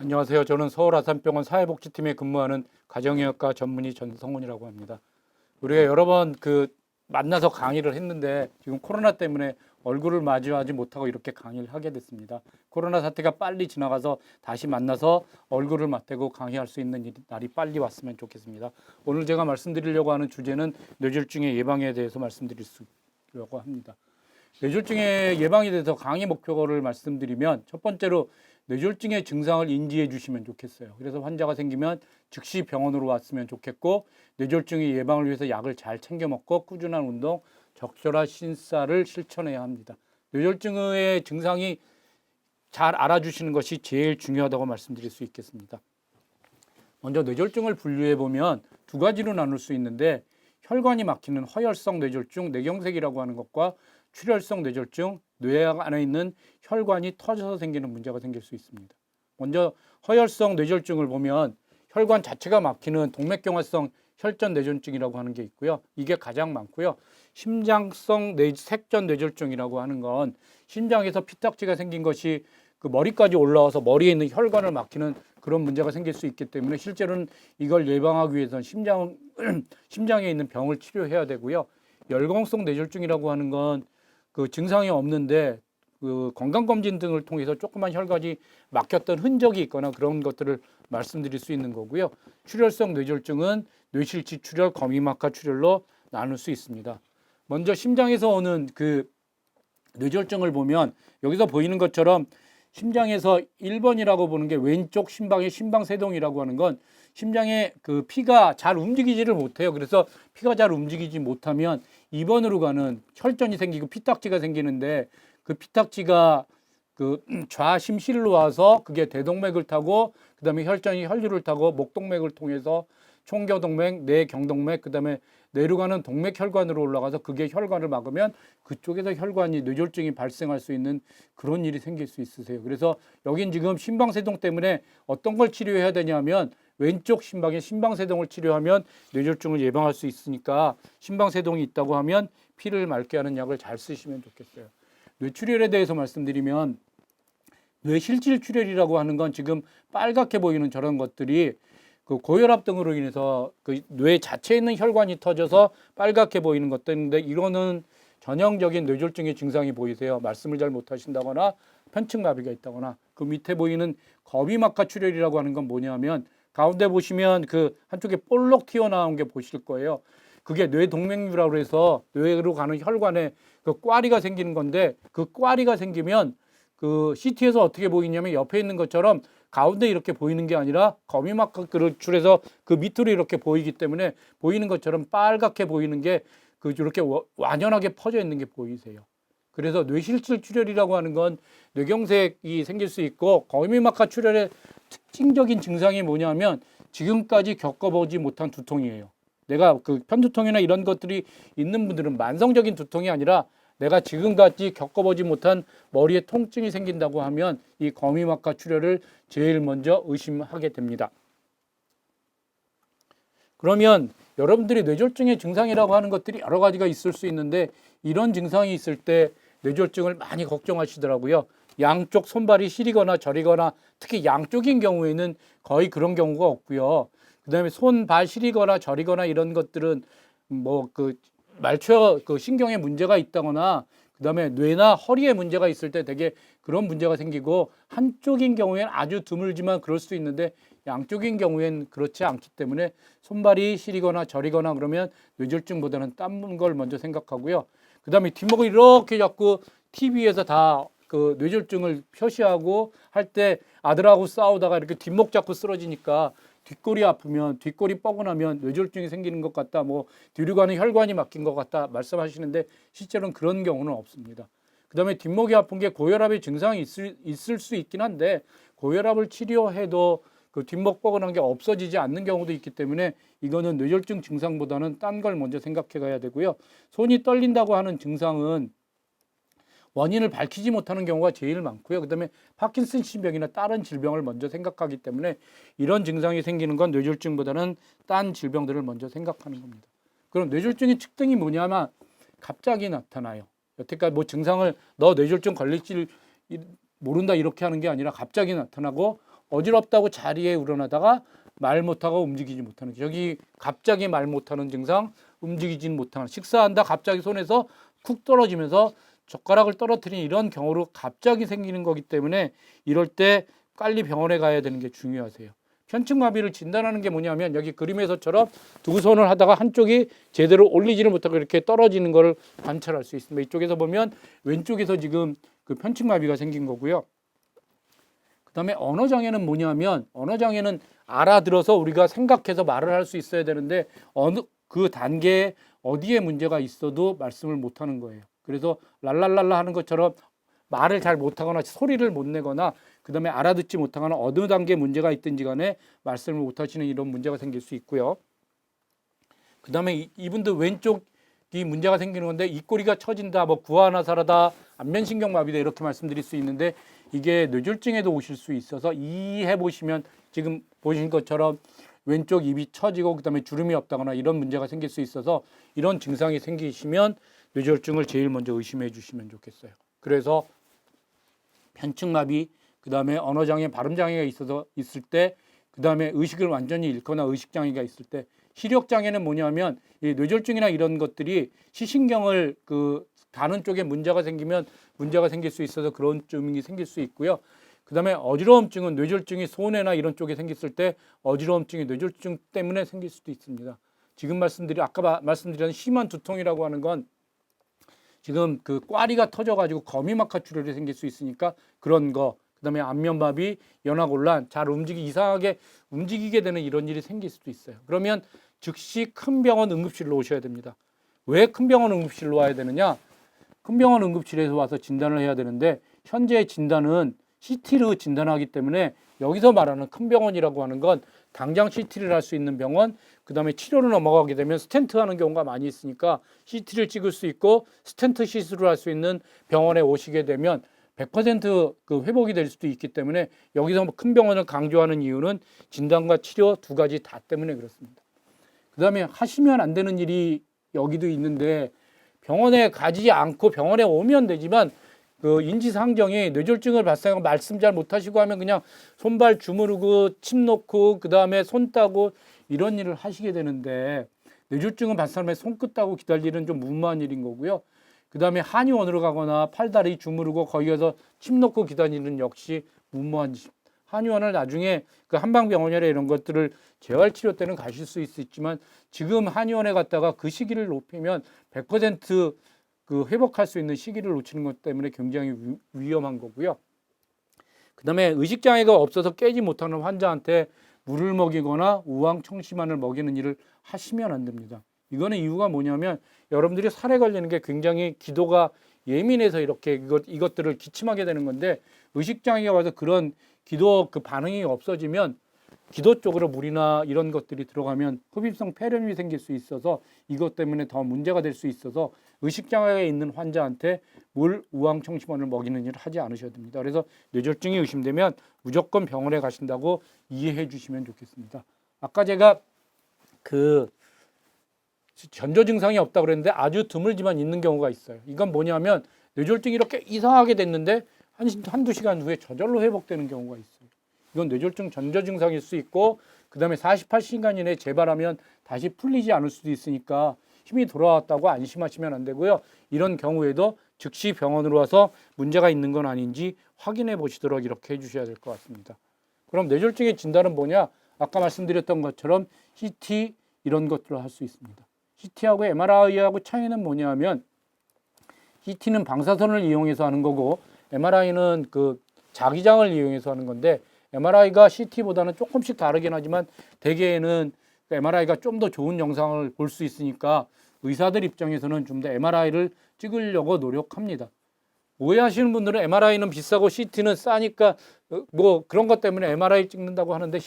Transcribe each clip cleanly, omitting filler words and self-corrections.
안녕하세요. 저는 서울 아산병원 사회복지팀에 근무하는 가정의학과 전문의 전성훈이라고 합니다. 우리가 여러 번 만나서 강의를 했는데 지금 코로나 때문에 얼굴을 마주하지 못하고 이렇게 강의를 하게 됐습니다. 코로나 사태가 빨리 지나가서 다시 만나서 얼굴을 맞대고 강의할 수 있는 날이 빨리 왔으면 좋겠습니다. 오늘 제가 말씀드리려고 하는 주제는 뇌졸중의 예방에 대해서 말씀드리려고 합니다. 뇌졸중의 예방에 대해서 강의 목표를 말씀드리면 첫 번째로 뇌졸중의 증상을 인지해 주시면 좋겠어요. 그래서 환자가 생기면 즉시 병원으로 왔으면 좋겠고, 뇌졸중의 예방을 위해서 약을 잘 챙겨 먹고 꾸준한 운동, 적절한 신사를 실천해야 합니다. 뇌졸중의 증상이 잘 알아주시는 것이 제일 중요하다고 말씀드릴 수 있겠습니다. 먼저 뇌졸중을 분류해 보면 두 가지로 나눌 수 있는데, 혈관이 막히는 허혈성 뇌졸중, 뇌경색이라고 하는 것과 출혈성 뇌졸중, 뇌 안에 있는 혈관이 터져서 생기는 문제가 생길 수 있습니다. 먼저 허혈성 뇌졸중을 보면 혈관 자체가 막히는 동맥경화성 혈전 뇌졸중이라고 하는 게 있고요. 이게 가장 많고요. 심장성 색전 뇌졸중이라고 하는 건 심장에서 피딱지가 생긴 것이 그 머리까지 올라와서 머리에 있는 혈관을 막히는 그런 문제가 생길 수 있기 때문에 실제로는 이걸 예방하기 위해서는 심장에 있는 병을 치료해야 되고요. 열광성 뇌졸중이라고 하는 건 그 증상이 없는데 그 건강검진 등을 통해서 조그만 혈관이 막혔던 흔적이 있거나 그런 것들을 말씀드릴 수 있는 거고요. 출혈성 뇌졸중은 뇌실치 출혈, 거미막하 출혈로 나눌 수 있습니다. 먼저 심장에서 오는 그 뇌졸중을 보면 여기서 보이는 것처럼 심장에서 1번이라고 보는 게 왼쪽 심방의 심방세동이라고 하는 건 심장에 그 피가 잘 움직이지를 못해요. 그래서 피가 잘 움직이지 못하면 2번으로 가는 혈전이 생기고 피딱지가 생기는데 그 피딱지가 그 좌심실로 와서 그게 대동맥을 타고 그다음에 혈전이 혈류를 타고 목동맥을 통해서 총겨동맥, 뇌경동맥, 그다음에 뇌로 가는 동맥혈관으로 올라가서 그게 혈관을 막으면 그쪽에서 혈관이 뇌졸중이 발생할 수 있는 그런 일이 생길 수 있으세요. 그래서 여긴 지금 심방세동 때문에 어떤 걸 치료해야 되냐면 왼쪽 심방에 심방세동을 치료하면 뇌졸중을 예방할 수 있으니까 심방세동이 있다고 하면 피를 맑게 하는 약을 잘 쓰시면 좋겠어요. 뇌출혈에 대해서 말씀드리면 뇌실질출혈이라고 하는 건 지금 빨갛게 보이는 저런 것들이 그 고혈압 등으로 인해서 그 뇌 자체에 있는 혈관이 터져서 빨갛게 보이는 것들인데 이거는 전형적인 뇌졸중의 증상이 보이세요. 말씀을 잘 못하신다거나 편측마비가 있다거나 그 밑에 보이는 거미막하 출혈이라고 하는 건 뭐냐면 가운데 보시면 그 한쪽에 볼록 튀어나온 게 보실 거예요. 그게 뇌동맥류라고 해서 뇌로 가는 혈관에 그 꽈리가 생기는 건데 그 꽈리가 생기면 그 CT에서 어떻게 보이냐면 옆에 있는 것처럼 가운데 이렇게 보이는 게 아니라 거미막하를 줄여서 그 밑으로 이렇게 보이기 때문에 보이는 것처럼 빨갛게 보이는 게 그 이렇게 완연하게 퍼져 있는 게 보이세요. 그래서 뇌실질 출혈이라고 하는 건 뇌경색이 생길 수 있고 거미막하 출혈의 특징적인 증상이 뭐냐면 지금까지 겪어보지 못한 두통이에요. 내가 그 편두통이나 이런 것들이 있는 분들은 만성적인 두통이 아니라 내가 지금까지 겪어보지 못한 머리에 통증이 생긴다고 하면 이 거미막하 출혈을 제일 먼저 의심하게 됩니다. 그러면 여러분들이 뇌졸중의 증상이라고 하는 것들이 여러 가지가 있을 수 있는데 이런 증상이 있을 때 뇌졸중을 많이 걱정하시더라고요. 양쪽 손발이 시리거나 저리거나 특히 양쪽인 경우에는 거의 그런 경우가 없고요. 그다음에 손, 발 시리거나 저리거나 이런 것들은 뭐 그 말초 그 신경에 문제가 있다거나 그다음에 뇌나 허리에 문제가 있을 때 되게 그런 문제가 생기고 한쪽인 경우에는 아주 드물지만 그럴 수 있는데 양쪽인 경우에는 그렇지 않기 때문에 손발이 시리거나 저리거나 그러면 뇌졸중보다는 딴 걸 먼저 생각하고요. 그다음에 뒷목을 이렇게 잡고 TV에서 다 그 뇌졸중을 표시하고 할 때 아들하고 싸우다가 이렇게 뒷목 잡고 쓰러지니까 뒷골이 아프면 뒷골이 뻐근하면 뇌졸중이 생기는 것 같다, 뭐 뒤로 가는 혈관이 막힌 것 같다 말씀하시는데 실제로는 그런 경우는 없습니다. 그다음에 뒷목이 아픈 게 고혈압의 증상이 있을 수 있긴 한데 고혈압을 치료해도 그 뒷목 뻐근한 게 없어지지 않는 경우도 있기 때문에 이거는 뇌졸중 증상보다는 딴 걸 먼저 생각해 가야 되고요. 손이 떨린다고 하는 증상은 원인을 밝히지 못하는 경우가 제일 많고요. 그다음에 파킨슨신병이나 다른 질병을 먼저 생각하기 때문에 이런 증상이 생기는 건 뇌졸중보다는 딴 질병들을 먼저 생각하는 겁니다. 그럼 뇌졸중의 특징이 뭐냐면 갑자기 나타나요. 여태까지 뭐 증상을 너 뇌졸중 걸릴지 모른다 이렇게 하는 게 아니라 갑자기 나타나고 어지럽다고 자리에 우러나다가 말 못하고 움직이지 못하는, 여기 갑자기 말 못하는 증상, 움직이지 못하는, 식사한다 갑자기 손에서 쿡 떨어지면서 젓가락을 떨어뜨리는 이런 경우로 갑자기 생기는 거기 때문에 이럴 때 빨리 병원에 가야 되는 게 중요하세요. 편측마비를 진단하는 게 뭐냐면 여기 그림에서처럼 두 손을 하다가 한쪽이 제대로 올리지를 못하고 이렇게 떨어지는 것을 관찰할 수 있습니다. 이쪽에서 보면 왼쪽에서 지금 그 편측마비가 생긴 거고요. 그다음에 언어장애는 뭐냐면 언어장애는 알아들어서 우리가 생각해서 말을 할 수 있어야 되는데 어느 그 단계에 어디에 문제가 있어도 말씀을 못하는 거예요. 그래서 랄랄랄라 하는 것처럼 말을 잘 못하거나 소리를 못 내거나 그다음에 알아듣지 못하거나 어느 단계에 문제가 있든지 간에 말씀을 못하시는 이런 문제가 생길 수 있고요. 그다음에 이분들 왼쪽이 문제가 생기는 건데 입꼬리가 처진다, 뭐 구안화사라다, 안면신경마비다 이렇게 말씀드릴 수 있는데 이게 뇌졸중에도 오실 수 있어서 이해해 보시면 지금 보신 것처럼 왼쪽 입이 처지고 그다음에 주름이 없다거나 이런 문제가 생길 수 있어서 이런 증상이 생기시면 뇌졸중을 제일 먼저 의심해 주시면 좋겠어요. 그래서 편측마비, 그다음에 언어장애, 발음장애가 있을 때, 그다음에 의식을 완전히 잃거나 의식장애가 있을 때, 시력장애는 뭐냐면 이 뇌졸중이나 이런 것들이 시신경을 다는 쪽에 문제가 생기면 문제가 생길 수 있어서 그런 증이 생길 수 있고요. 그다음에 어지러움증은 뇌졸중이 손해나 이런 쪽에 생겼을 때 어지러움증이 뇌졸중 때문에 생길 수도 있습니다. 지금 아까 말씀드린 심한 두통이라고 하는 건 지금 그 꽈리가 터져가지고 거미막하 출혈이 생길 수 있으니까 그런 거, 그다음에 안면마비, 연화곤란, 이상하게 움직이게 되는 이런 일이 생길 수도 있어요. 그러면 즉시 큰 병원 응급실로 오셔야 됩니다. 왜 큰 병원 응급실로 와야 되느냐? 큰 병원 응급실에서 와서 진단을 해야 되는데 현재 진단은 CT로 진단하기 때문에 여기서 말하는 큰 병원이라고 하는 건 당장 CT를 할 수 있는 병원, 그다음에 치료로 넘어가게 되면 스텐트 하는 경우가 많이 있으니까 CT를 찍을 수 있고 스텐트 시술을 할 수 있는 병원에 오시게 되면 100% 그 회복이 될 수도 있기 때문에 여기서 큰 병원을 강조하는 이유는 진단과 치료 두 가지 다 때문에 그렇습니다. 그다음에 하시면 안 되는 일이 여기도 있는데 병원에 가지 않고 병원에 오면 되지만 그 인지상정이 뇌졸중을 발생하고 말씀 잘 못하시고 하면 그냥 손발 주무르고 침 놓고 그다음에 손 따고 이런 일을 하시게 되는데 뇌졸중은 발생하면 손끝 따고 기다릴 일은 좀 무모한 일인 거고요. 그다음에 한의원으로 가거나 팔다리 주무르고 거기 가서 침 놓고 기다리는 역시 무모한 짓. 한의원을 나중에 그 한방병원이나 이런 것들을 재활치료 때는 가실 수 있지만 지금 한의원에 갔다가 그 시기를 높이면 100% 그 회복할 수 있는 시기를 놓치는 것 때문에 굉장히 위험한 거고요. 그다음에 의식장애가 없어서 깨지 못하는 환자한테 물을 먹이거나 우황청심환을 먹이는 일을 하시면 안 됩니다. 이거는 이유가 뭐냐면 여러분들이 살에 걸리는 게 굉장히 기도가 예민해서 이렇게 이것들을 기침하게 되는 건데 의식장애가 와서 그런 기도 그 반응이 없어지면 기도 쪽으로 물이나 이런 것들이 들어가면 흡입성 폐렴이 생길 수 있어서 이것 때문에 더 문제가 될 수 있어서 의식장애가 있는 환자한테 물 우황청심환을 먹이는 일을 하지 않으셔야 됩니다. 그래서 뇌졸중이 의심되면 무조건 병원에 가신다고 이해해 주시면 좋겠습니다. 아까 제가 그 전조 증상이 없다고 그랬는데 아주 드물지만 있는 경우가 있어요. 이건 뭐냐면 뇌졸중이 이렇게 이상하게 됐는데 한두 시간 후에 저절로 회복되는 경우가 있어요. 이건 뇌졸중 전조 증상일 수 있고 그다음에 48시간 이내에 재발하면 다시 풀리지 않을 수도 있으니까 힘이 돌아왔다고 안심하시면 안 되고요. 이런 경우에도 즉시 병원으로 와서 문제가 있는 건 아닌지 확인해 보시도록 이렇게 해주셔야 될 것 같습니다. 그럼 뇌졸중의 진단은 뭐냐? 아까 말씀드렸던 것처럼 CT 이런 것들을 할 수 있습니다. CT하고 MRI하고 차이는 뭐냐면 CT는 방사선을 이용해서 하는 거고 MRI는 그 자기장을 이용해서 하는 건데 MRI가 CT보다는 조금씩 다르긴 하지만 대개는 MRI가 좀 더 좋은 영상을 볼 수 있으니까 의사들 입장에서는 좀 더 MRI를 찍으려고 노력합니다. 오해하시는 분들은 MRI는 비싸고 CT는 싸니까 뭐 그런 것 때문에 MRI 찍는다고 하는데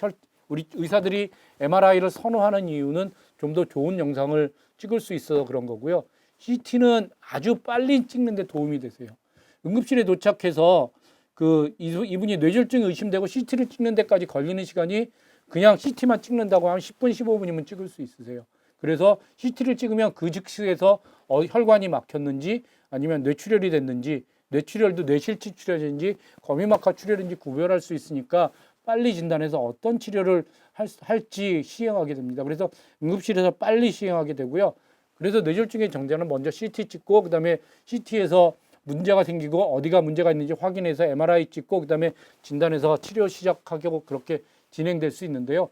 우리 의사들이 MRI를 선호하는 이유는 좀 더 좋은 영상을 찍을 수 있어서 그런 거고요. CT는 아주 빨리 찍는 데 도움이 되세요. 응급실에 도착해서 이분이 뇌졸중이 의심되고 CT를 찍는 데까지 걸리는 시간이 그냥 CT만 찍는다고 하면 10분, 15분이면 찍을 수 있으세요. 그래서 CT를 찍으면 그 즉시에서 혈관이 막혔는지 아니면 뇌출혈이 됐는지 뇌출혈도 뇌실치 출혈인지 거미막하 출혈인지 구별할 수 있으니까 빨리 진단해서 어떤 치료를 할지 시행하게 됩니다. 그래서 응급실에서 빨리 시행하게 되고요. 그래서 뇌졸중의 정자는 먼저 CT 찍고 그다음에 CT에서 문제가 생기고 어디가 문제가 있는지 확인해서 MRI 찍고 그다음에 진단해서 치료 시작하고 그렇게 진행될 수 있는데요.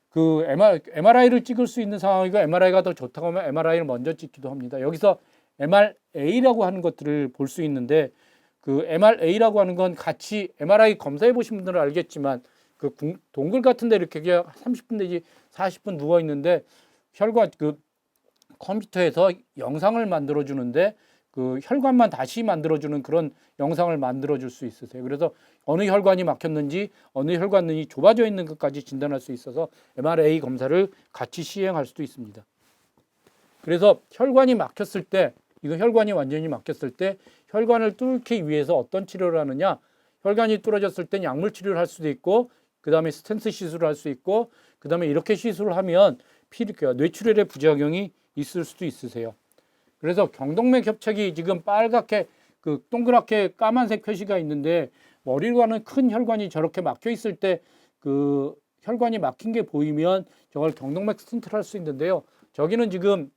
그 MRI를 찍을 수 있는 상황이고 MRI가 더 좋다고 하면 MRI를 먼저 찍기도 합니다. 여기서 MRA라고 하는 것들을 볼 수 있는데 그 MRA라고 하는 건 같이 MRI 검사해 보신 분들은 알겠지만 그 동굴 같은 데 이렇게 30분 내지 40분 누워 있는데 혈관 그 컴퓨터에서 영상을 만들어 주는데 그 혈관만 다시 만들어주는 그런 영상을 만들어줄 수 있으세요. 그래서 어느 혈관이 막혔는지 어느 혈관이 좁아져 있는 것까지 진단할 수 있어서 MRA 검사를 같이 시행할 수도 있습니다. 그래서 혈관이 막혔을 때, 이거 혈관이 완전히 막혔을 때 혈관을 뚫기 위해서 어떤 치료를 하느냐, 혈관이 뚫어졌을 땐 약물 치료를 할 수도 있고 그 다음에 스텐트 시술을 할 수 있고 그 다음에 이렇게 시술을 하면 뇌출혈의 부작용이 있을 수도 있으세요. 그래서 경동맥 협착이 지금 빨갛게 그 동그랗게 까만색 표시가 있는데 머리로 가는 큰 혈관이 저렇게 막혀 있을 때 그 혈관이 막힌 게 보이면 저걸 경동맥 스텐트를 할 수 있는데요. 저기는 지금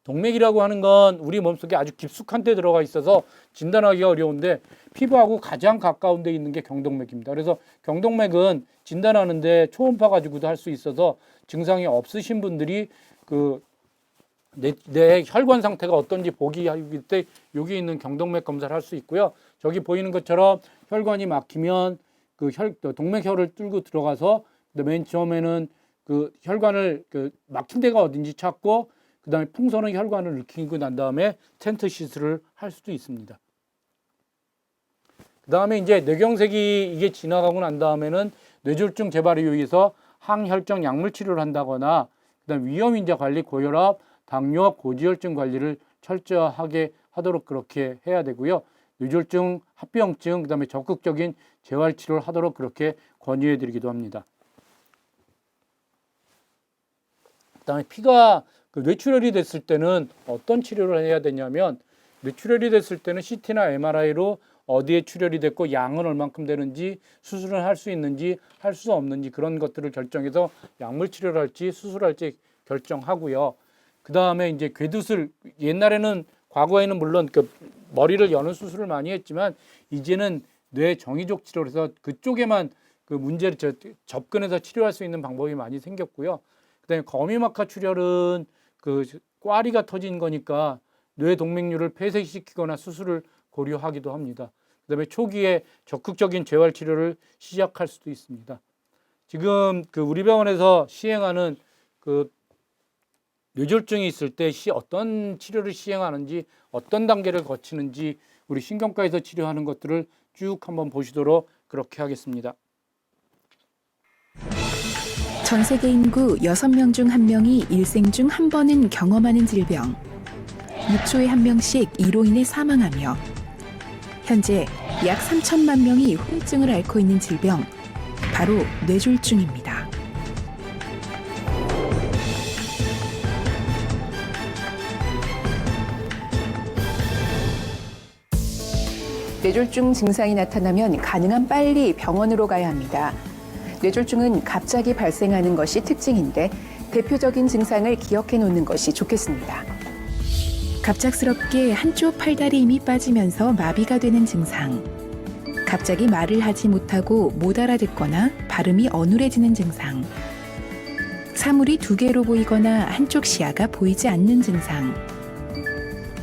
동맥이라고 하는 건 우리 몸속에 아주 깊숙한 데 들어가 있어서 진단하기가 어려운데 피부하고 가장 가까운 데 있는 게 경동맥입니다. 그래서 경동맥은 진단하는데 초음파 가지고도 할 수 있어서 증상이 없으신 분들이 그 내 혈관 상태가 어떤지 보기 하기 때 여기 있는 경동맥 검사를 할 수 있고요. 저기 보이는 것처럼 혈관이 막히면 그 동맥혈을 뚫고 들어가서 맨 처음에는 그 혈관을 그 막힌 데가 어딘지 찾고 그다음에 풍선의 혈관을 느끼고 난 다음에 텐트 시술을 할 수도 있습니다. 그다음에 이제 뇌경색이 이게 지나가고 난 다음에는 뇌졸중 재발에 의해서 항혈증 약물 치료를 한다거나 그다음 위험인자 관리, 고혈압, 당뇨, 고지혈증 관리를 철저하게 하도록 그렇게 해야 되고요. 뇌졸중, 합병증, 그다음에 적극적인 재활 치료를 하도록 그렇게 권유해 드리기도 합니다. 그다음에 피가 뇌출혈이 됐을 때는 어떤 치료를 해야 되냐면 뇌출혈이 됐을 때는 CT나 MRI로 어디에 출혈이 됐고 양은 얼만큼 되는지 수술을 할 수 있는지 할 수 없는지 그런 것들을 결정해서 약물 치료를 할지 수술할지 결정하고요. 그 다음에 이제 궤두술, 옛날에는 과거에는 물론 그 머리를 여는 수술을 많이 했지만 이제는 뇌 정의적 치료를 해서 그쪽에만 그 문제를 접근해서 치료할 수 있는 방법이 많이 생겼고요. 그다음에 거미막하 출혈은 그 꽈리가 터진 거니까 뇌 동맥류를 폐쇄시키거나 수술을 고려하기도 합니다. 그다음에 초기에 적극적인 재활 치료를 시작할 수도 있습니다. 지금 그 우리 병원에서 시행하는 그 뇌졸중이 있을 때 어떤 치료를 시행하는지 어떤 단계를 거치는지 우리 신경과에서 치료하는 것들을 쭉 한번 보시도록 그렇게 하겠습니다. 전 세계 인구 6명 중 1명이 일생 중 한 번은 경험하는 질병. 6초에 1명씩 이로 인해 사망하며 현재 약 3천만 명이 후유증을 앓고 있는 질병, 바로 뇌졸중입니다. 뇌졸중 증상이 나타나면 가능한 빨리 병원으로 가야 합니다. 뇌졸중은 갑자기 발생하는 것이 특징인데 대표적인 증상을 기억해 놓는 것이 좋겠습니다. 갑작스럽게 한쪽 팔다리 힘이 빠지면서 마비가 되는 증상. 갑자기 말을 하지 못하고 못 알아듣거나 발음이 어눌해지는 증상. 사물이 두 개로 보이거나 한쪽 시야가 보이지 않는 증상.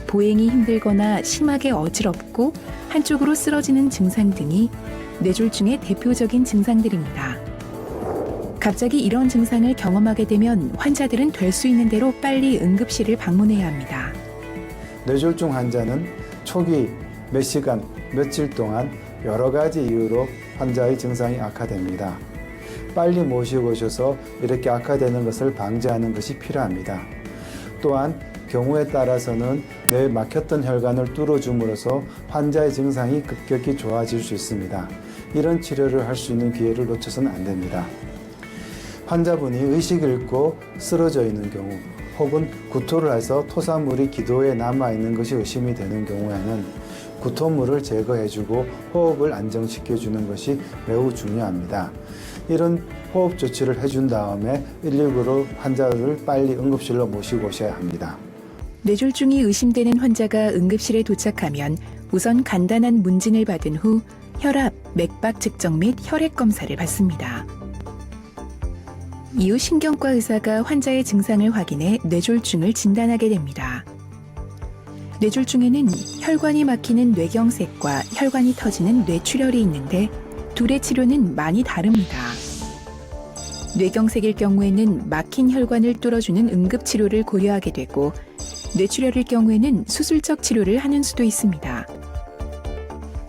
보행이 힘들거나 심하게 어지럽고 한쪽으로 쓰러지는 증상 등이 뇌졸중의 대표적인 증상들입니다. 갑자기 이런 증상을 경험하게 되면 환자들은 될 수 있는 대로 빨리 응급실을 방문해야 합니다. 뇌졸중 환자는 초기 몇 시간, 며칠 동안 여러 가지 이유로 환자의 증상이 악화됩니다. 빨리 모시고 오셔서 이렇게 악화되는 것을 방지하는 것이 필요합니다. 또한 경우에 따라서는 뇌에 막혔던 혈관을 뚫어줌으로써 환자의 증상이 급격히 좋아질 수 있습니다. 이런 치료를 할 수 있는 기회를 놓쳐서는 안 됩니다. 환자분이 의식을 잃고 쓰러져 있는 경우 혹은 구토를 해서 토사물이 기도에 남아있는 것이 의심이 되는 경우에는 구토물을 제거해주고 호흡을 안정시켜주는 것이 매우 중요합니다. 이런 호흡 조치를 해준 다음에 119로 환자를 빨리 응급실로 모시고 오셔야 합니다. 뇌졸중이 의심되는 환자가 응급실에 도착하면 우선 간단한 문진을 받은 후 혈압, 맥박 측정 및 혈액 검사를 받습니다. 이후 신경과 의사가 환자의 증상을 확인해 뇌졸중을 진단하게 됩니다. 뇌졸중에는 혈관이 막히는 뇌경색과 혈관이 터지는 뇌출혈이 있는데 둘의 치료는 많이 다릅니다. 뇌경색일 경우에는 막힌 혈관을 뚫어주는 응급치료를 고려하게 되고 뇌출혈일 경우에는 수술적 치료를 하는 수도 있습니다.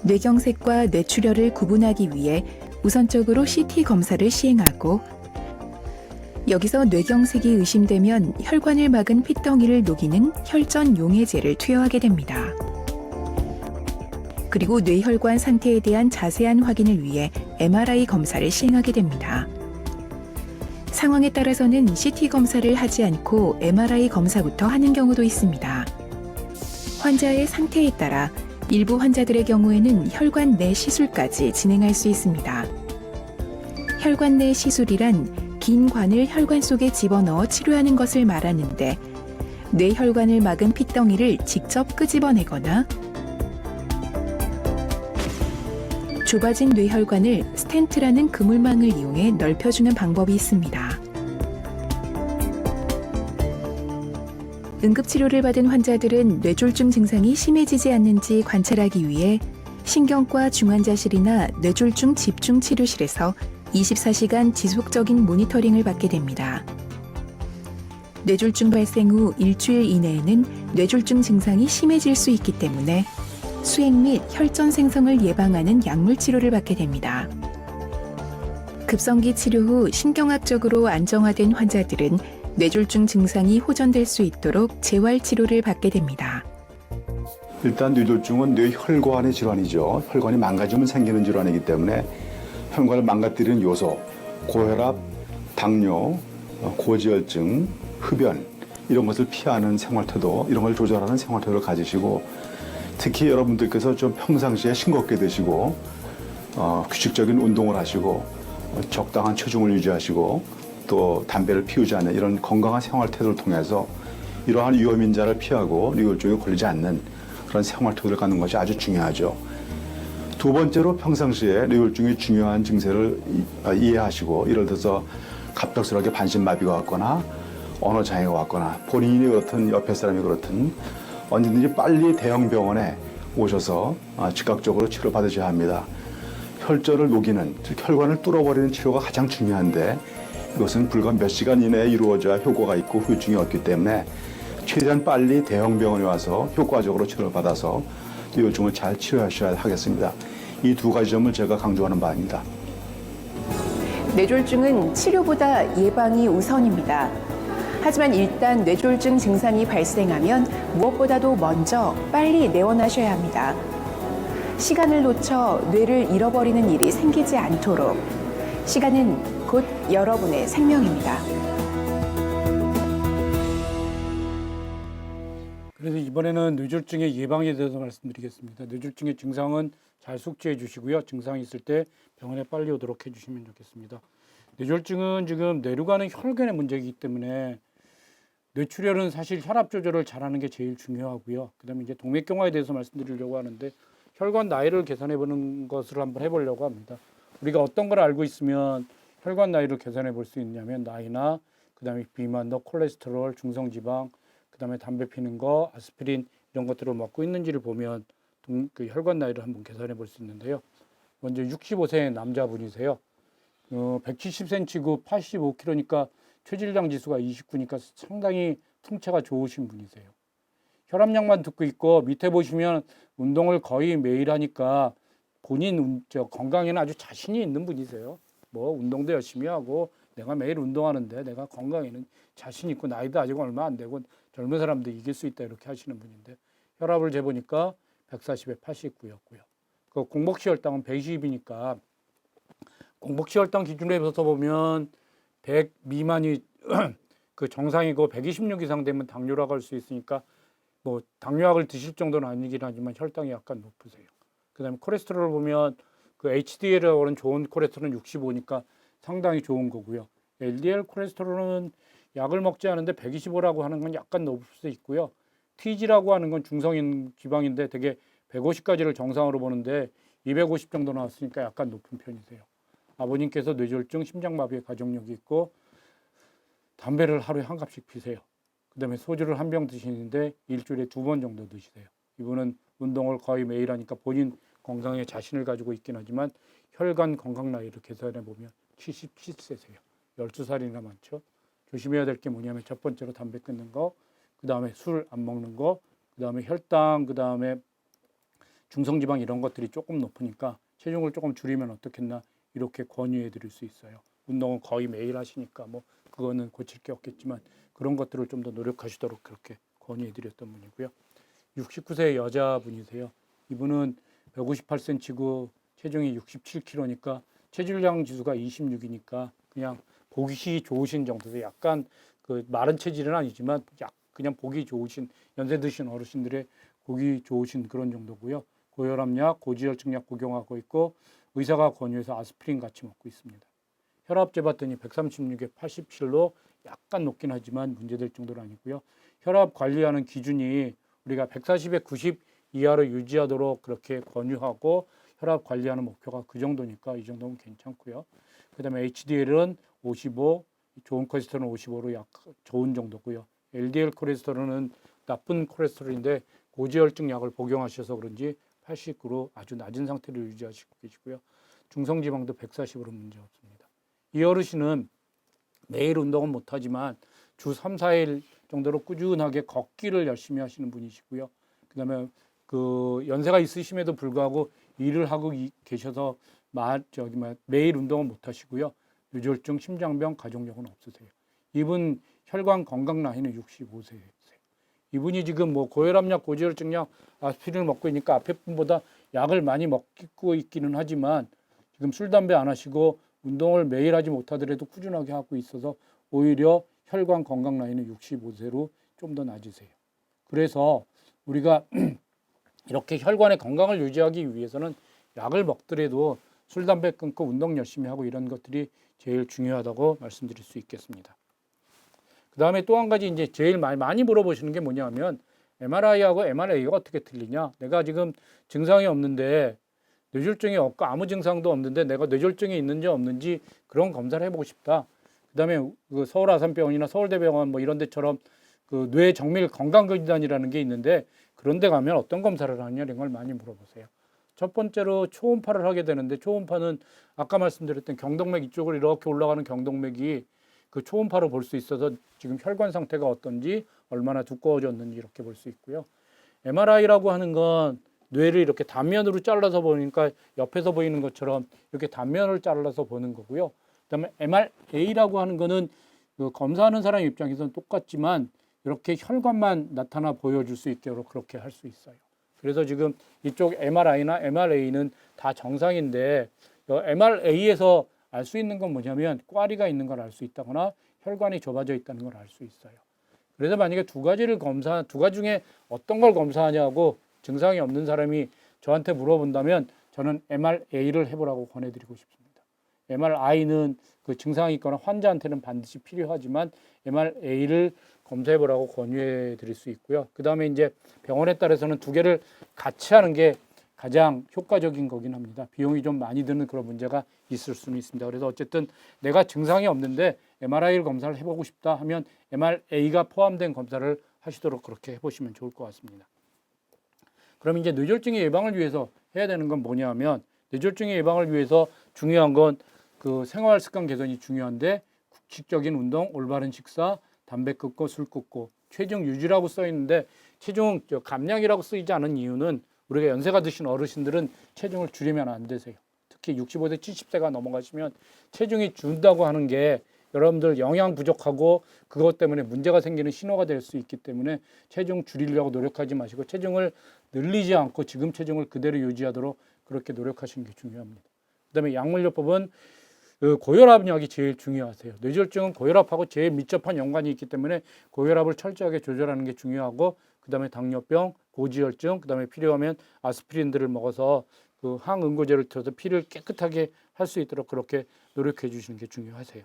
뇌경색과 뇌출혈을 구분하기 위해 우선적으로 CT 검사를 시행하고 여기서 뇌경색이 의심되면 혈관을 막은 핏덩이를 녹이는 혈전 용해제를 투여하게 됩니다. 그리고 뇌혈관 상태에 대한 자세한 확인을 위해 MRI 검사를 시행하게 됩니다. 상황에 따라서는 CT 검사를 하지 않고 MRI 검사부터 하는 경우도 있습니다. 환자의 상태에 따라 일부 환자들의 경우에는 혈관 내 시술까지 진행할 수 있습니다. 혈관 내 시술이란 긴 관을 혈관 속에 집어넣어 치료하는 것을 말하는데 뇌혈관을 막은 핏덩이를 직접 끄집어내거나 좁아진 뇌혈관을 스텐트라는 그물망을 이용해 넓혀주는 방법이 있습니다. 응급치료를 받은 환자들은 뇌졸중 증상이 심해지지 않는지 관찰하기 위해 신경과 중환자실이나 뇌졸중 집중치료실에서 24시간 지속적인 모니터링을 받게 됩니다. 뇌졸중 발생 후 일주일 이내에는 뇌졸중 증상이 심해질 수 있기 때문에 수행 및 혈전 생성을 예방하는 약물 치료를 받게 됩니다. 급성기 치료 후 신경학적으로 안정화된 환자들은 뇌졸중 증상이 호전될 수 있도록 재활 치료를 받게 됩니다. 일단 뇌졸중은 뇌혈관의 질환이죠. 혈관이 망가지면 생기는 질환이기 때문에 혈관을 망가뜨리는 요소, 고혈압, 당뇨, 고지혈증, 흡연 이런 것을 피하는 생활태도, 이런 걸 조절하는 생활태도를 가지시고 특히 여러분들께서 좀 평상시에 싱겁게 드시고 규칙적인 운동을 하시고 적당한 체중을 유지하시고 또 담배를 피우지 않는 이런 건강한 생활태도를 통해서 이러한 위험인자를 피하고 뇌졸중에 걸리지 않는 그런 생활태도를 갖는 것이 아주 중요하죠. 두 번째로 평상시에 뇌졸중의 중요한 증세를 이해하시고 예를 들어서 갑작스럽게 반신마비가 왔거나 언어장애가 왔거나 본인이 그렇든 옆에 사람이 그렇든 언제든지 빨리 대형 병원에 오셔서 즉각적으로 치료를 받으셔야 합니다. 혈전을 녹이는, 즉 혈관을 뚫어버리는 치료가 가장 중요한데 이것은 불과 몇 시간 이내에 이루어져야 효과가 있고 후유증이 없기 때문에 최대한 빨리 대형 병원에 와서 효과적으로 치료를 받아서 뇌졸중을 잘 치료하셔야 하겠습니다. 이 두 가지 점을 제가 강조하는 바입니다. 뇌졸중은 치료보다 예방이 우선입니다. 하지만 일단 뇌졸중 증상이 발생하면 무엇보다도 먼저 빨리 내원하셔야 합니다. 시간을 놓쳐 뇌를 잃어버리는 일이 생기지 않도록 시간은 곧 여러분의 생명입니다. 그래서 이번에는 뇌졸중의 예방에 대해서 말씀드리겠습니다. 뇌졸중의 증상은 잘 숙지해 주시고요. 증상이 있을 때 병원에 빨리 오도록 해주시면 좋겠습니다. 뇌졸중은 지금 뇌로 가는 혈관의 문제이기 때문에 뇌출혈은 사실 혈압 조절을 잘하는 게 제일 중요하고요. 그다음에 이제 동맥경화에 대해서 말씀드리려고 하는데 혈관 나이를 계산해 보는 것을 한번 해보려고 합니다. 우리가 어떤 걸 알고 있으면 혈관 나이를 계산해 볼 수 있냐면 나이나 그다음에 비만도, 콜레스테롤, 중성지방, 그다음에 담배 피는 거, 아스피린 이런 것들을 먹고 있는지를 보면 그 혈관 나이를 한번 계산해 볼 수 있는데요. 먼저 65세 남자분이세요. 170cm고 85kg니까 체질량 지수가 29니까 상당히 통체가 좋으신 분이세요. 혈압약만 듣고 있고 밑에 보시면 운동을 거의 매일 하니까 본인 건강에는 아주 자신이 있는 분이세요. 뭐 운동도 열심히 하고 내가 매일 운동하는데 내가 건강에는 자신 있고 나이도 아직 얼마 안 되고 젊은 사람도 이길 수 있다 이렇게 하시는 분인데 혈압을 재보니까 140에 89였고요. 그 공복시 혈당은 120이니까 공복시 혈당 기준으로 해서 보면 100 미만이 그 정상이고 126 이상 되면 당뇨라고 할 수 있으니까 뭐 당뇨약을 드실 정도는 아니긴 하지만 혈당이 약간 높으세요. 그다음에 콜레스테롤을 보면 그 HDL이라고 하는 좋은 콜레스테롤은 65니까 상당히 좋은 거고요. LDL 콜레스테롤은 약을 먹지 않은데 125라고 하는 건 약간 높을 수 있고요. TG라고 하는 건 중성인 지방인데 되게 150까지를 정상으로 보는데 250 정도 나왔으니까 약간 높은 편이세요. 아버님께서 뇌졸중, 심장마비의 가족력이 있고 담배를 하루에 한 갑씩 피세요. 그다음에 소주를 한 병 드시는데 일주일에 2번 정도 드시세요. 이분은 운동을 거의 매일 하니까 본인 건강에 자신을 가지고 있긴 하지만 혈관 건강 나이를 계산해 보면 77세세요. 12살이나 많죠. 조심해야 될 게 뭐냐면 첫 번째로 담배 끊는 거, 그 다음에 술 안 먹는 거, 그 다음에 혈당, 그 다음에 중성지방 이런 것들이 조금 높으니까 체중을 조금 줄이면 어떻겠나 이렇게 권유해 드릴 수 있어요. 운동은 거의 매일 하시니까 뭐 그거는 고칠 게 없겠지만 그런 것들을 좀 더 노력하시도록 그렇게 권유해 드렸던 분이고요. 69세 여자분이세요. 이분은 158cm고 체중이 67kg니까 체질량 지수가 26이니까 그냥 보기 좋으신 정도로 약간 그 마른 체질은 아니지만 그냥 보기 좋으신 연세 드신 어르신들의 보기 좋으신 그런 정도고요. 고혈압약, 고지혈증약 복용하고 있고 의사가 권유해서 아스피린 같이 먹고 있습니다. 혈압 재봤더니 136에 87로 약간 높긴 하지만 문제될 정도는 아니고요. 혈압 관리하는 기준이 우리가 140에 90 이하로 유지하도록 그렇게 권유하고 혈압 관리하는 목표가 그 정도니까 이 정도면 괜찮고요. 그 다음에 HDL은 55, 좋은 콜레스테롤은 55로 약 좋은 정도고요. LDL 콜레스테롤은 나쁜 콜레스테롤인데 고지혈증 약을 복용하셔서 그런지 89로 아주 낮은 상태를 유지하시고 계시고요. 중성지방도 140으로 문제 없습니다. 이 어르신은 매일 운동은 못하지만 주 3, 4일 정도로 꾸준하게 걷기를 열심히 하시는 분이시고요. 그 다음에 그 연세가 있으심에도 불구하고 일을 하고 계셔서 매일 운동은 못하시고요. 뇌졸중, 심장병, 가족력은 없으세요. 이분 혈관 건강 나이는 65세세요. 이분이 지금 뭐 고혈압약, 고지혈증약, 아스피린을 먹고 있으니까 앞에 분보다 약을 많이 먹고 있기는 하지만 지금 술, 담배 안 하시고 운동을 매일 하지 못하더라도 꾸준하게 하고 있어서 오히려 혈관 건강 라인은 65세로 좀 더 낮으세요. 그래서 우리가 이렇게 혈관의 건강을 유지하기 위해서는 약을 먹더라도 술, 담배 끊고 운동 열심히 하고 이런 것들이 제일 중요하다고 말씀드릴 수 있겠습니다. 그 다음에 또 한 가지 이제 제일 많이 물어보시는 게 뭐냐면 MRI하고 MRA가 어떻게 틀리냐. 내가 지금 증상이 없는데 뇌졸중이 없고 아무 증상도 없는데 내가 뇌졸중이 있는지 없는지 그런 검사를 해보고 싶다. 그 다음에 그 서울 아산병원이나 서울대병원 뭐 이런 데처럼 그 뇌 정밀 건강검진단이라는 게 있는데 그런 데 가면 어떤 검사를 하느냐 이런 걸 많이 물어보세요. 첫 번째로 초음파를 하게 되는데 초음파는 아까 말씀드렸던 경동맥 이쪽으로 이렇게 올라가는 경동맥이 그 초음파로 볼 수 있어서 지금 혈관 상태가 어떤지 얼마나 두꺼워졌는지 이렇게 볼 수 있고요. MRI라고 하는 건 뇌를 이렇게 단면으로 잘라서 보니까 옆에서 보이는 것처럼 이렇게 단면을 잘라서 보는 거고요. 그다음에 MRA라고 하는 거는 그 검사하는 사람 입장에서는 똑같지만 이렇게 혈관만 나타나 보여줄 수 있도록 그렇게 할 수 있어요. 그래서 지금 이쪽 MRI나 MRA는 다 정상인데 MRA에서 알 수 있는 건 뭐냐면 꽈리가 있는 걸 알 수 있다거나 혈관이 좁아져 있다는 걸 알 수 있어요. 그래서 만약에 두 가지 중에 어떤 걸 검사하냐고 증상이 없는 사람이 저한테 물어본다면 저는 MRA를 해보라고 권해드리고 싶습니다. MRI는 그 증상이 있거나 환자한테는 반드시 필요하지만 MRA를 검사해보라고 권유해드릴 수 있고요. 그 다음에 이제 병원에 따라서는 두 개를 같이 하는 게 가장 효과적인 거긴 합니다. 비용이 좀 많이 드는 그런 문제가 있을 수는 있습니다. 그래서 어쨌든 내가 증상이 없는데 MRI를 검사를 해보고 싶다 하면 MRA가 포함된 검사를 하시도록 그렇게 해보시면 좋을 것 같습니다. 그럼 이제 뇌졸중의 예방을 위해서 해야 되는 건 뭐냐면 뇌졸중의 예방을 위해서 중요한 건 그 생활 습관 개선이 중요한데 규칙적인 운동, 올바른 식사, 담배 끊고 술 끊고 체중 유지라고 써 있는데 체중 감량이라고 쓰이지 않은 이유는 우리가 연세가 드신 어르신들은 체중을 줄이면 안 되세요. 특히 65세, 70세가 넘어가시면 체중이 준다고 하는 게 여러분들 영양 부족하고 그것 때문에 문제가 생기는 신호가 될 수 있기 때문에 체중 줄이려고 노력하지 마시고 체중을 늘리지 않고 지금 체중을 그대로 유지하도록 그렇게 노력하시는 게 중요합니다. 그다음에 약물요법은 고혈압약이 제일 중요하세요. 뇌졸중은 고혈압하고 제일 밀접한 연관이 있기 때문에 고혈압을 철저하게 조절하는 게 중요하고 그다음에 당뇨병, 고지혈증, 그다음에 필요하면 아스피린들을 먹어서 그 항응고제를 틀어서 피를 깨끗하게 할 수 있도록 그렇게 노력해 주시는 게 중요하세요.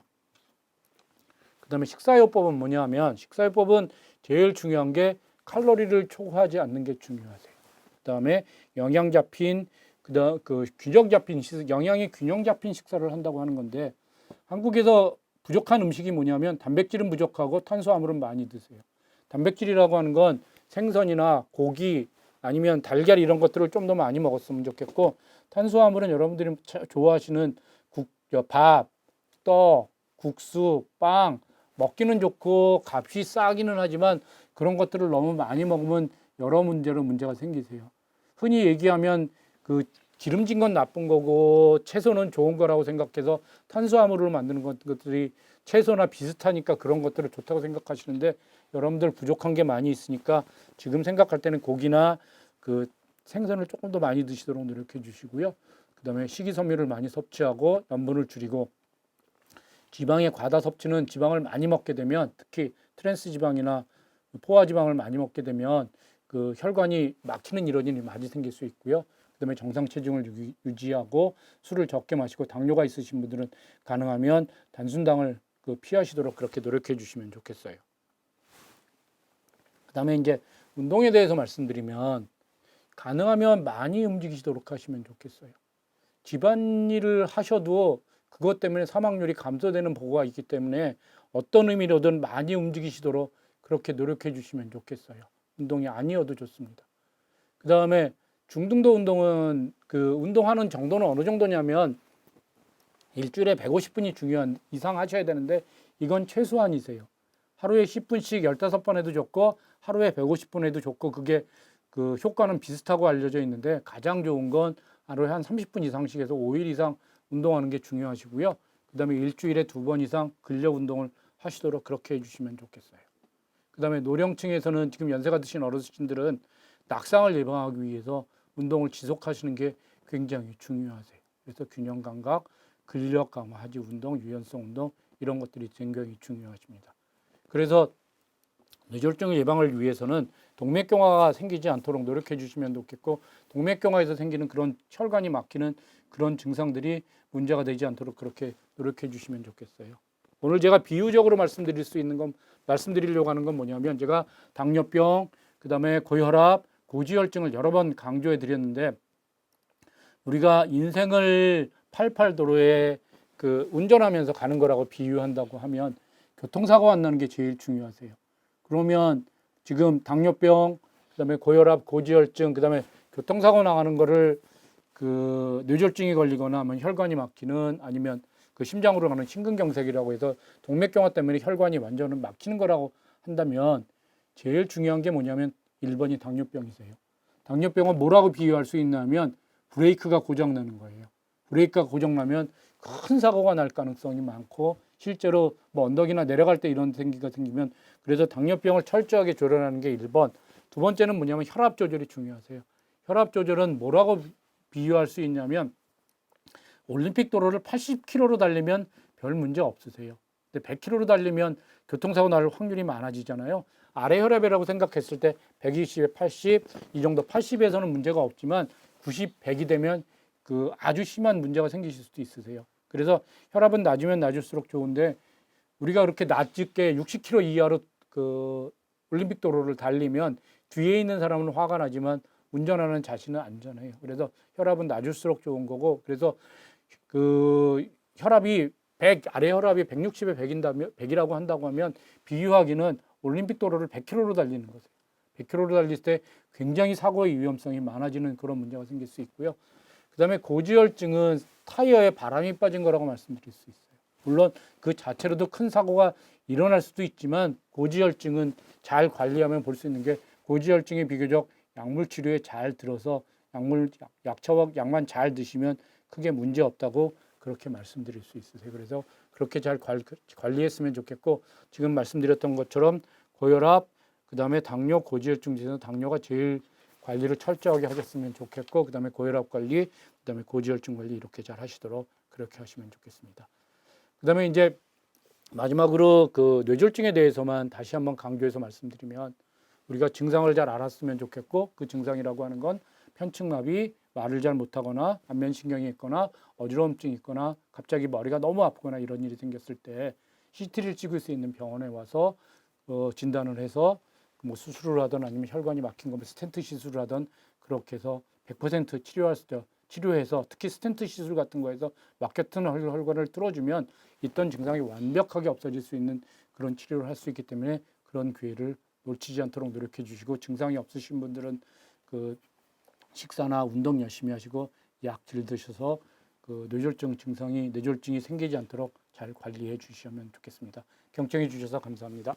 그다음에 식사요법은 뭐냐 하면 식사요법은 제일 중요한 게 칼로리를 초과하지 않는 게 중요하세요. 그다음에 영양 잡힌 그다음 그 균형 잡힌 영양이 균형 잡힌 식사를 한다고 하는 건데 한국에서 부족한 음식이 뭐냐면 단백질은 부족하고 탄수화물은 많이 드세요. 단백질이라고 하는 건 생선이나 고기 아니면 달걀 이런 것들을 좀 더 많이 먹었으면 좋겠고 탄수화물은 여러분들이 좋아하시는 밥, 떡, 국수, 빵 먹기는 좋고 값이 싸기는 하지만 그런 것들을 너무 많이 먹으면 여러 문제가 생기세요. 흔히 얘기하면 그 기름진 건 나쁜 거고 채소는 좋은 거라고 생각해서 탄수화물을 만드는 것들이 채소나 비슷하니까 그런 것들을 좋다고 생각하시는데 여러분들 부족한 게 많이 있으니까 지금 생각할 때는 고기나 그 생선을 조금 더 많이 드시도록 노력해 주시고요. 그다음에 식이섬유를 많이 섭취하고 염분을 줄이고 지방의 과다 섭취는 지방을 많이 먹게 되면 특히 트랜스 지방이나 포화 지방을 많이 먹게 되면 그 혈관이 막히는 이런 일이 많이 생길 수 있고요. 그다음에 정상 체중을 유지하고 술을 적게 마시고 당뇨가 있으신 분들은 가능하면 단순당을 그 피하시도록 그렇게 노력해 주시면 좋겠어요. 그다음에 이제 운동에 대해서 말씀드리면 가능하면 많이 움직이시도록 하시면 좋겠어요. 집안일을 하셔도 그것 때문에 사망률이 감소되는 보고가 있기 때문에 어떤 의미로든 많이 움직이시도록 그렇게 노력해 주시면 좋겠어요. 운동이 아니어도 좋습니다. 그 다음에 중등도 운동은 그 운동하는 정도는 어느 정도냐면 일주일에 150분이 중요한 이상 하셔야 되는데 이건 최소한이세요. 하루에 10분씩 15번 해도 좋고 하루에 150분 해도 좋고 그게 그 효과는 비슷하고 알려져 있는데 가장 좋은 건 하루에 한 30분 이상씩 해서 5일 이상 운동하는 게 중요하시고요. 그 다음에 일주일에 2번 이상 근력 운동을 하시도록 그렇게 해주시면 좋겠어요. 그 다음에 노령층에서는 지금 연세가 드신 어르신들은 낙상을 예방하기 위해서 운동을 지속하시는 게 굉장히 중요하세요. 그래서 균형 감각, 근력 강화, 하지 운동, 유연성 운동 이런 것들이 굉장히 중요하십니다. 그래서 뇌졸중 예방을 위해서는 동맥경화가 생기지 않도록 노력해 주시면 좋겠고 동맥경화에서 생기는 그런 혈관이 막히는 그런 증상들이 문제가 되지 않도록 그렇게 노력해 주시면 좋겠어요. 오늘 제가 비유적으로 말씀드리려고 하는 건 뭐냐면 제가 당뇨병, 그다음에 고혈압, 고지혈증을 여러 번 강조해 드렸는데 우리가 인생을 88도로에 그 운전하면서 가는 거라고 비유한다고 하면 교통사고가 안 나는 게 제일 중요하세요. 그러면 지금 당뇨병, 그다음에 고혈압, 고지혈증, 그다음에 교통사고 나가는 거를 그 뇌졸중이 걸리거나 하면 혈관이 막히는 아니면 그 심장으로 가는 심근경색이라고 해서 동맥경화 때문에 혈관이 완전히 막히는 거라고 한다면 제일 중요한 게 뭐냐면 1번이 당뇨병이세요. 당뇨병은 뭐라고 비유할 수 있냐면 브레이크가 고장나는 거예요. 브레이크가 고장나면 큰 사고가 날 가능성이 많고 실제로 뭐 언덕이나 내려갈 때 이런 생기가 생기면 그래서 당뇨병을 철저하게 조절하는 게 1번. 두 번째는 뭐냐면 혈압 조절이 중요하세요. 혈압 조절은 뭐라고 비유할 수 있냐면 올림픽 도로를 80km로 달리면 별 문제 없으세요. 근데 100km로 달리면 교통사고 날 확률이 많아지잖아요. 아래 혈압이라고 생각했을 때 120에 80, 이 정도 80에서는 문제가 없지만 90, 100이 되면 그 아주 심한 문제가 생기실 수도 있으세요. 그래서 혈압은 낮으면 낮을수록 좋은데 우리가 그렇게 낮게 60km 이하로 그 올림픽 도로를 달리면 뒤에 있는 사람은 화가 나지만 운전하는 자신은 안전해요. 그래서 혈압은 낮을수록 좋은 거고 그래서 그 혈압이 100, 아래 혈압이 160에 100이라고 한다고 하면 비유하기는 올림픽 도로를 100km로 달리는 거죠. 100km로 달릴 때 굉장히 사고의 위험성이 많아지는 그런 문제가 생길 수 있고요. 그다음에 고지혈증은 타이어에 바람이 빠진 거라고 말씀드릴 수 있어요. 물론 그 자체로도 큰 사고가 일어날 수도 있지만 고지혈증은 잘 관리하면 볼 수 있는 게 고지혈증이 비교적 약물 치료에 잘 들어서 약만 잘 드시면 크게 문제 없다고 그렇게 말씀드릴 수 있으세요. 그래서 그렇게 잘 관리했으면 좋겠고 지금 말씀드렸던 것처럼 고혈압, 그다음에 당뇨, 고지혈증 중에서 당뇨가 제일 관리를 철저하게 하셨으면 좋겠고 그다음에 고혈압 관리, 그다음에 고지혈증 관리 이렇게 잘 하시도록 그렇게 하시면 좋겠습니다. 그다음에 이제 마지막으로 그 뇌졸중에 대해서만 다시 한번 강조해서 말씀드리면 우리가 증상을 잘 알았으면 좋겠고 그 증상이라고 하는 건 편측마비, 말을 잘 못하거나 안면신경이 있거나 어지러움증이 있거나 갑자기 머리가 너무 아프거나 이런 일이 생겼을 때 CT를 찍을 수 있는 병원에 와서 진단을 해서 뭐 수술을 하든 아니면 혈관이 막힌 거면 스텐트 시술을 하든 그렇게 해서 100% 치료해서 특히 스텐트 시술 같은 거에서 막혔던 혈관을 뚫어주면 있던 증상이 완벽하게 없어질 수 있는 그런 치료를 할 수 있기 때문에 그런 기회를 놓치지 않도록 노력해 주시고 증상이 없으신 분들은 그 식사나 운동 열심히 하시고 약 잘 드셔서 그 뇌졸중이 생기지 않도록 잘 관리해 주시면 좋겠습니다. 경청해 주셔서 감사합니다.